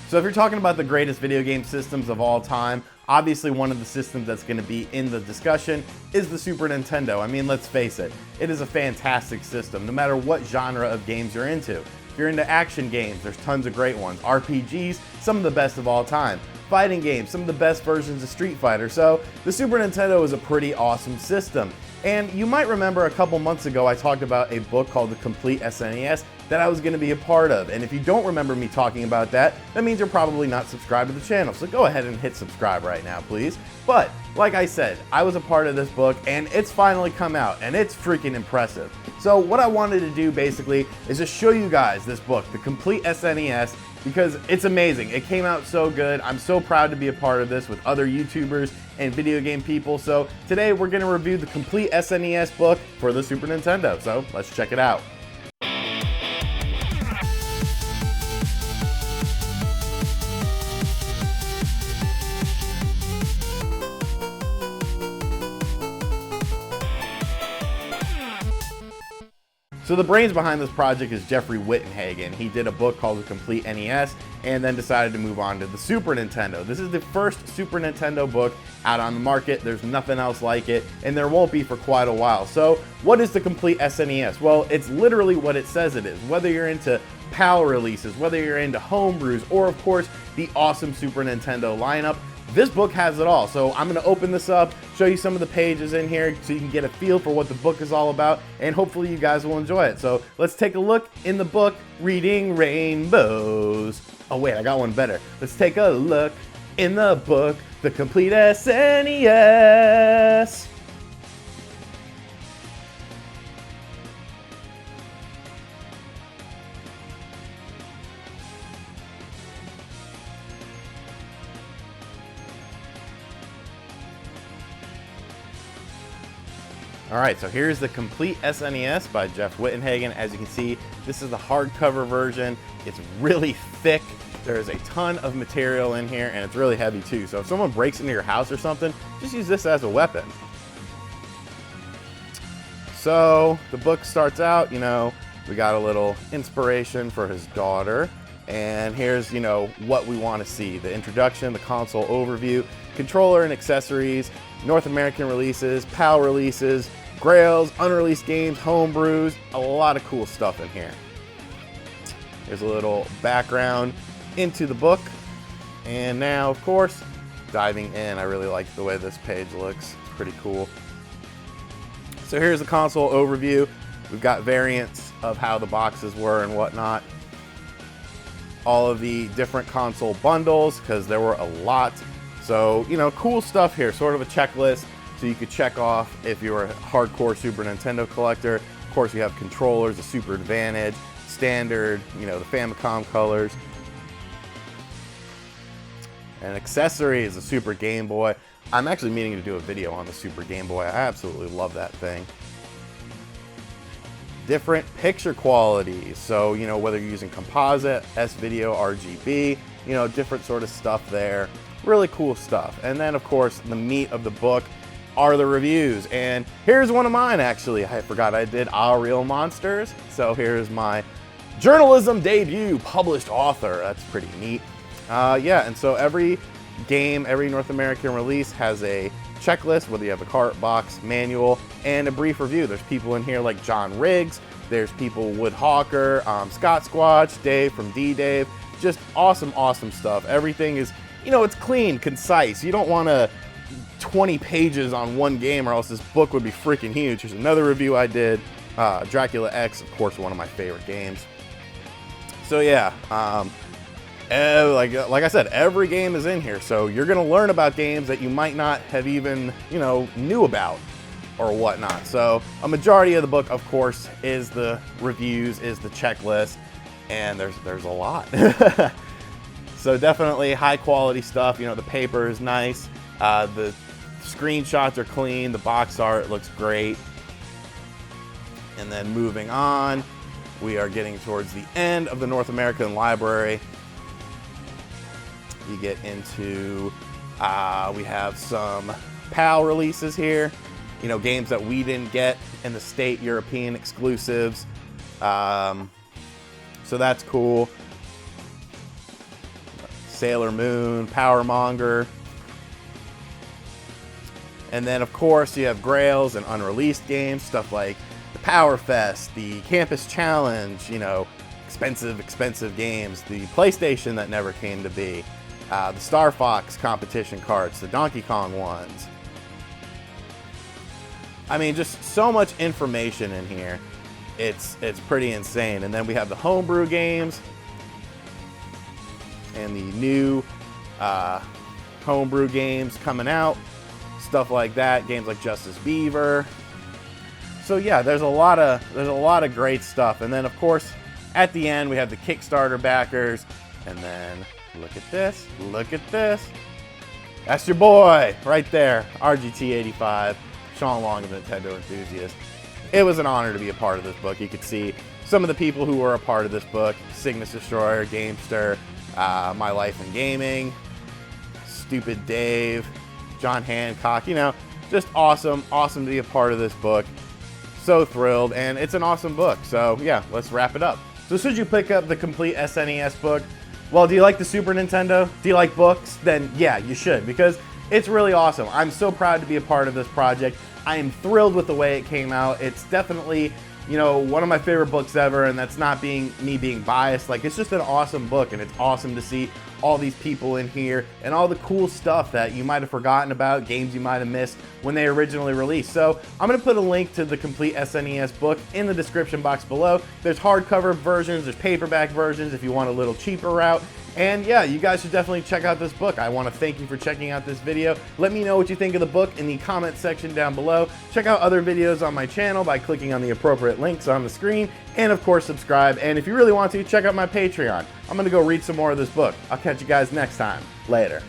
So if you're talking about the greatest video game systems of all time, obviously one of the systems that's going to be in the discussion is the Super Nintendo. I mean, let's face it, it is a fantastic system, no matter what genre of games you're into. If you're into action games, there's tons of great ones. RPGs, some of the best of all time. Fighting games, some of the best versions of Street Fighter. So the Super Nintendo is a pretty awesome system. And you might remember a couple months ago I talked about a book called the Complete SNES that I was going to be a part of. And if you don't remember me talking about that, that means you're probably not subscribed to the channel. So go ahead and hit subscribe right now, please. But like I said, I was a part of this book and it's finally come out and it's freaking impressive. So what I wanted to do basically is just show you guys this book, the Complete SNES, because it's amazing. It came out so good. I'm so proud to be a part of this with other YouTubers and video game people. So today we're going to review the Complete SNES book for the Super Nintendo. So let's check it out. So the brains behind this project is Jeffrey Wittenhagen. He did a book called The Complete NES and then decided to move on to the Super Nintendo. This is the first Super Nintendo book out on the market. There's nothing else like it, and there won't be for quite a while. So what is the Complete SNES? Well, it's literally what it says it is. Whether you're into PAL releases, whether you're into homebrews, or of course the awesome Super Nintendo lineup, this book has it all. So I'm going to open this up, show you some of the pages in here so you can get a feel for what the book is all about, and hopefully you guys will enjoy it. So let's take a look in the book, Reading Rainbows. Oh wait, I got one better. Let's take a look in the book, The Complete SNES. Alright, so here's the Complete SNES by Jeff Wittenhagen. As you can see, this is the hardcover version. It's really thick. There is a ton of material in here, and it's really heavy too. So if someone breaks into your house or something, just use this as a weapon. So the book starts out, we got a little inspiration for his daughter. And here's, what we want to see. The introduction, the console overview, controller and accessories, North American releases, PAL releases, grails, unreleased games, homebrews, a lot of cool stuff in here. Here's a little background into the book. And now, of course, diving in. I really like the way this page looks. It's pretty cool. So here's the console overview. We've got variants of how the boxes were and whatnot. All of the different console bundles, because there were a lot. So, cool stuff here, sort of a checklist so you could check off if you're a hardcore Super Nintendo collector. Of course, you have controllers, the Super Advantage, standard, the Famicom colors. And accessories, the Super Game Boy. I'm actually meaning to do a video on the Super Game Boy. I absolutely love that thing. Different picture qualities. So, whether you're using composite, S-Video, RGB, different sort of stuff there. Really cool stuff. And then, of course, the meat of the book are the reviews. And here's one of mine, actually. I forgot I did Our Real Monsters. So here's my journalism debut, published author. That's pretty neat. Yeah, and so every game, every North American release has a checklist, whether you have a cart, box, manual, and a brief review. There's people in here like John Riggs. There's people Wood Hawker, Scott Squatch, Dave from D-Dave. Just awesome, awesome stuff. Everything is, it's clean, concise. You don't want 20 pages on one game or else this book would be freaking huge. Here's another review I did. Dracula X, of course, one of my favorite games. So yeah, like I said, every game is in here. So you're going to learn about games that you might not have even, knew about or whatnot. So a majority of the book, of course, is the reviews, is the checklist, and there's a lot. So definitely high quality stuff. The paper is nice. The screenshots are clean. The box art looks great. And then moving on, we are getting towards the end of the North American library. You get into, we have some PAL releases here. Games that we didn't get in the state, European exclusives. So that's cool. Sailor Moon, Power Monger. And then, of course, you have grails and unreleased games, stuff like the Power Fest, the Campus Challenge, you know, expensive games, the PlayStation that never came to be, the Star Fox competition carts, the Donkey Kong ones. I mean, just so much information in here. It's pretty insane. And then we have the homebrew games and the new homebrew games coming out. Stuff like that, games like Justice Beaver. So yeah, there's a lot of great stuff. And then of course, at the end we have the Kickstarter backers. And then look at this, That's your boy right there, RGT 85, Sean Long of Nintendo Enthusiast. It was an honor to be a part of this book. You could see some of the people who were a part of this book: Cygnus Destroyer, Gamester, My Life in Gaming, Stupid Dave, John Hancock, you know, just awesome to be a part of this book. So thrilled, and it's an awesome book. So yeah, let's wrap it up. So should you pick up the Complete SNES book? Well, do you like the Super Nintendo? Do you like books? Then yeah, you should, because it's really awesome. I'm so proud to be a part of this project. I am thrilled with the way it came out. It's definitely, you know, one of my favorite books ever, and that's not me being biased. Like, it's just an awesome book, and it's awesome to see all these people in here and all the cool stuff that you might have forgotten about, games you might have missed when they originally released. So I'm going to put a link to the Complete SNES book in the description box below. There's hardcover versions, there's paperback versions if you want a little cheaper route. And yeah, you guys should definitely check out this book. I want to thank you for checking out this video. Let me know what you think of the book in the comment section down below. Check out other videos on my channel by clicking on the appropriate links on the screen. And of course, subscribe. And if you really want to, check out my Patreon. I'm going to go read some more of this book. I'll catch you guys next time. Later.